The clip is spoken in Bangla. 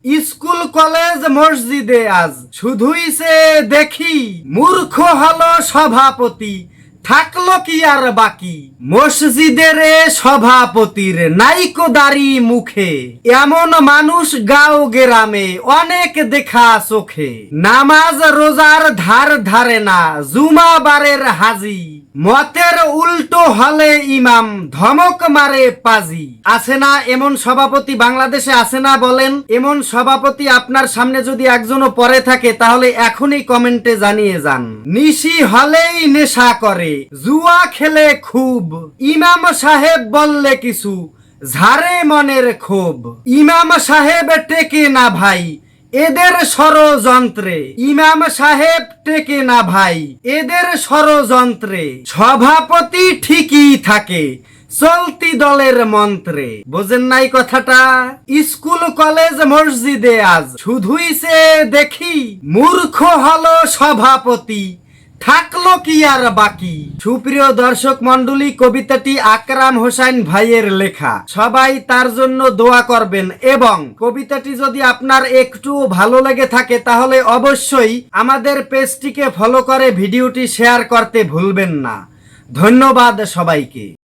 স্কুল কলেজ মসজিদে আজ শুধুই সে দেখি মূর্খ হলো সভাপতি, থাকলো কি আর বাকি। মসজিদের সভাপতির নাইকো দাড়ি মুখে, এমন মানুষ গাঁও গ্রামে অনেক দেখা চোখে। নামাজ রোজার ধার ধারে না, জুমাবারের হাজি, মতের উল্টো হলে ইমাম ধমক মারে পাজি। আছে না এমন সভাপতি বাংলাদেশে? আছে না বলেন? এমন সভাপতি আপনার সামনে যদি একজনও পড়ে থাকে তাহলে এখনই কমেন্টে জানিয়ে যান। নিশি হলেই নেশা করে, জুয়া খেলে খুব, ইমাম সাহেব বললে কিছু ঝাড়ে মনের ক্ষোভ। ইমাম সাহেব টেকে না ভাই এদের ষড়যন্ত্রে, ইমাম সাহেব টেকে না ভাই এদের ষড়যন্ত্রে। সভাপতি ঠিকই থাকে চলতি দলের মন্ত্রে। বোঝেন নাই কথাটা? স্কুল কলেজ মসজিদে আজ শুধুই সে দেখি মূর্খ হলো সভাপতি, থাকলো কি আর বাকি। সুপ্রিয় দর্শক মন্ডলী, কবিতাটি আকরাম হোসেন ভাইয়ের লেখা। সবাই তার জন্য দোয়া করবেন এবং কবিতাটি যদি আপনার একটু ভালো লেগে থাকে তাহলে অবশ্যই আমাদের পেজটিকে ফলো করে ভিডিওটি শেয়ার করতে ভুলবেন না। ধন্যবাদ সবাইকে।